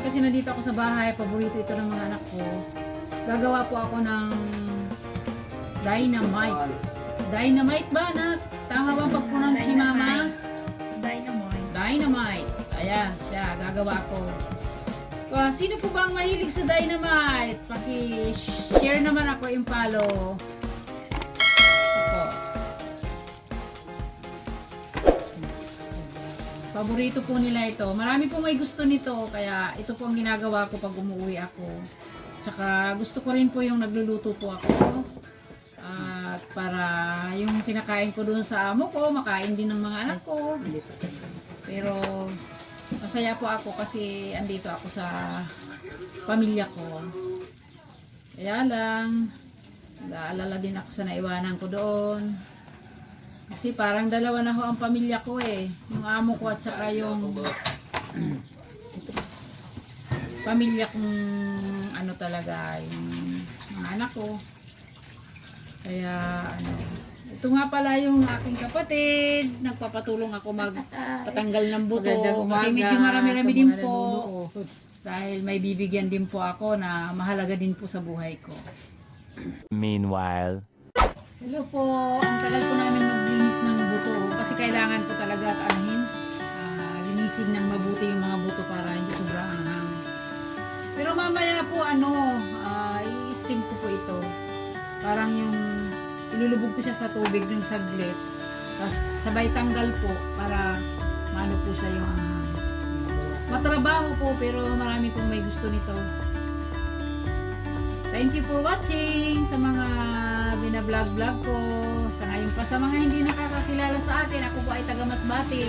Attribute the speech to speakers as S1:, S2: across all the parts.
S1: kasi nandito ako sa bahay, paborito ito ng mga anak ko. Gagawa po ako ng dynamite. Dynamite ba, anak? Tama ba ang pag-pronounce ni Mama?
S2: Dynamite.
S1: Dynamite. Ayan, siya. Gagawa ko. Sino po ba ang mahilig sa dynamite? Paki-share naman ako yung follow. Ito. Paborito po nila ito. Marami po may gusto nito. Kaya ito po ang ginagawa ko pag umuwi ako. Tsaka gusto ko rin po yung nagluluto po ako. At para yung kinakain ko doon sa amo ko, makain din ng mga anak ko. Pero masaya po ako kasi andito ako sa pamilya ko. Kaya lang, nag-aalala din ako sa naiwanan ko doon. Kasi parang dalawa na ho ang pamilya ko eh. Yung amo ko at saka yung pamilya kong ano talaga, yung mga anak ko. Kaya ano, ito nga pala yung aking kapatid. Nagpapatulong ako magpatanggal ng buto. Kasi medyo marami-rami din po. Dahil may bibigyan din po ako na mahalaga din po sa buhay ko.
S3: Meanwhile.
S1: Hello po. Ang tagal po namin maglinis ng buto. Kasi kailangan po talaga at linisin ng mabuti yung mga buto para hindi sobrang anghang. Pero mamaya po i-steam ko po ito. Parang yung ilulubog ko siya sa tubig ng saglit. Tapos sabay tanggal po para maano po siya yung anghang. Matrabaho po pero marami pong may gusto nito. Thank you for watching sa mga binablog-vlog ko. Sa ngayon pa sa mga hindi nakakakilala sa akin, ako po ay taga Masbate.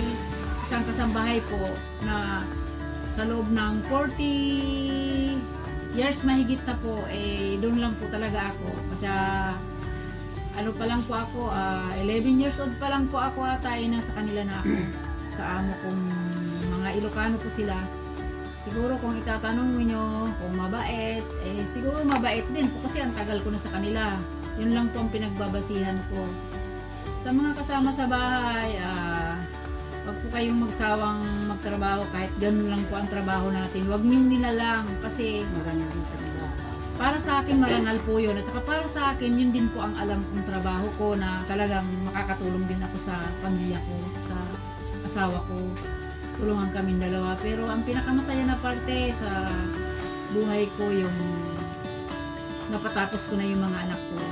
S1: Isang kasambahay po na sa loob ng 40 years mahigit na po, doon lang po talaga ako. Kasi ano pa lang po ako, 11 years old pa lang po ako ata, nasa kanila na ako. Sa amo kong mga Ilocano po sila. Siguro kung itatanong niyo kung mabait, siguro mabait din po kasi ang tagal ko na sa kanila. Yun lang po ang pinagbabasihan ko. Sa mga kasama sa bahay, wag po kayong magsawang magtrabaho kahit ganun lang po ang trabaho natin. Wag niyong nilalang kasi marangal din talaga. Para sa akin marangal po yun. At saka para sa akin yun din po ang alam kong trabaho ko na talagang makakatulong din ako sa pamilya ko, sa asawa ko. Tulungan kaming dalawa. Pero ang pinakamasaya na parte sa buhay ko yung napatapos ko na yung mga anak ko.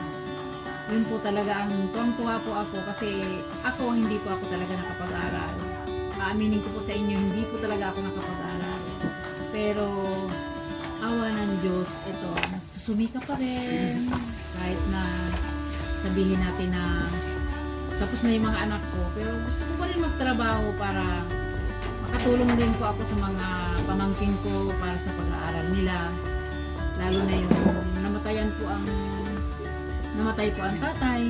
S1: Yun po talaga ang tuwang-tuwa po ako kasi ako hindi po ako talaga nakapag-aral. Aaminin ko po sa inyo, hindi po talaga ako nakapag-aral. Pero awa ng Diyos, ito, susumika pa rin. Kahit na sabihin natin na tapos na yung mga anak ko. Pero gusto ko pa rin magtrabaho para makatulong din po ako sa mga pamangkin ko para sa pag-aaral nila. Lalo na yung namatay po ang tatay.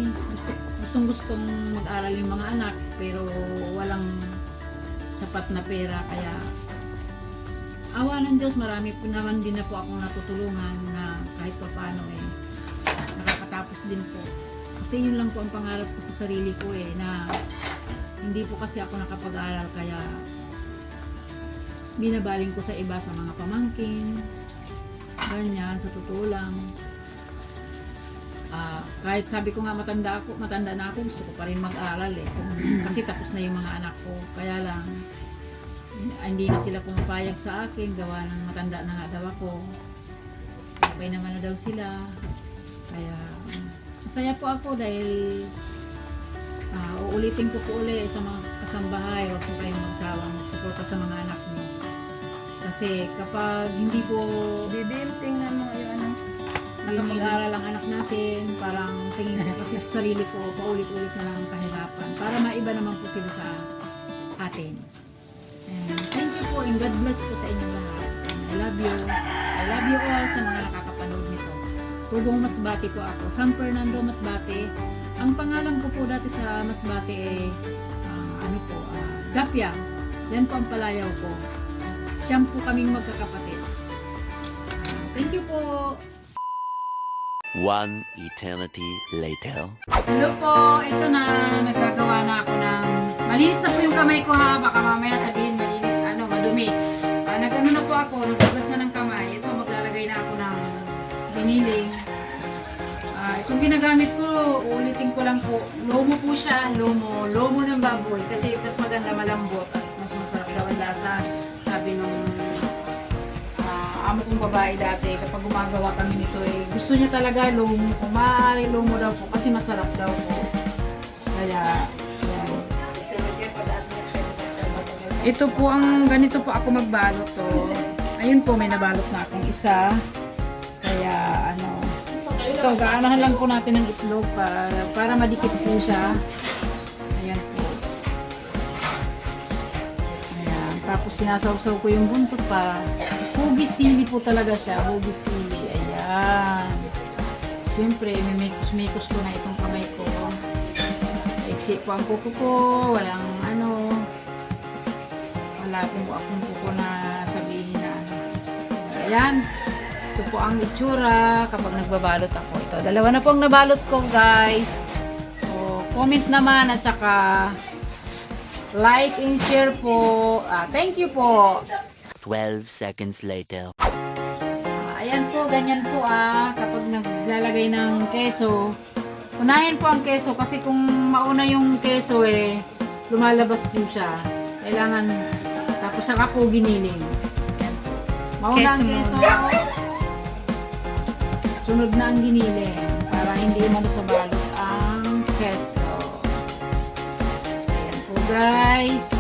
S1: Gustong mag-aral yung mga anak pero walang sapat na pera. Kaya awa ng Diyos, marami po naman din na po akong natutulungan na kahit pa paano nakakatapos din po. Kasi yun lang po ang pangarap ko sa sarili ko na hindi po kasi ako nakapag-aral kaya binabaling ko sa iba, sa mga pamangkin, ganyan, sa totoo lang. Kahit sabi ko nga matanda na ako, gusto ko pa rin mag-aral kasi tapos na yung mga anak ko. Kaya lang, hindi na sila pumapayag sa akin, gawa ng matanda na nga daw ako. Sabay naman na daw sila. Kaya, masaya po ako dahil uulitin ko po uli sa mga kasambahay, huwag po kayong magsawang magsuporta sa mga anak mo. Kasi kapag hindi po
S2: Tingnan mo yung
S1: nakapag-aral ang anak natin, parang tingin ko kasi sa sarili ko, paulit-ulit na lang ang kahirapan. Para maiba naman po sila sa atin. And thank you po and God bless po sa inyong lahat. And I love you. I love you all sa mga nakakapanood nito. Tubong Masbate po ako. San Fernando Masbate. Ang pangalan ko po dati sa Masbate Gapya. Yan po ang palayaw ko. Siyam po kaming magkakapatid. Thank you po.
S3: One eternity later.
S1: Hello po, ito na, nagagawa na ako ng, malinis na po yung kamay ko ha, baka mamaya sabihin madumi. Nagano na po ako, nagtugas na ng kamay. Ito, maglalagay na ako ng giniling. Itong ginagamit ko, uulitin ko lang po. Lomo po siya, lomo ng baboy. Kasi mas maganda, malambot at mas masarap daw ang lasa. Sabi nung amo kong babae dati, kapag gumagawa kami nito gusto niya talaga lomo. Kung maaari lomo daw po kasi masarap daw po. Kaya, yan. Ito po ang, ganito po ako magbalot to. Ayun po, may nabalot na akong isa. Kaya, ito, gaanahan lang po natin ng itlog para madikit po siya. Ayan po. Ayan. Tapos sinasawsaw ko yung buntot para hugis sili po talaga siya. Hugis sili. Ayan. Siyempre, mimikos-mikos ko na itong kamay ko. Iksi po ang kuko ko. Walang wala po akong kuko na sabihin na Ayan. Ito po ang itsura kapag nagbabalot ako. Ito, dalawa na pong nabalot ko, guys. So, comment naman at saka like and share po. Thank you po.
S3: 12 seconds later.
S1: Ayan po, ganyan po kapag naglalagay ng keso. Unahin po ang keso kasi kung mauna yung keso lumalabas po siya. Kailangan, tapos saka po giniling. Ayan po. Mauna ang keso. Sunod na ang giniling para hindi mo sa balot ang keso. Ayan po, guys.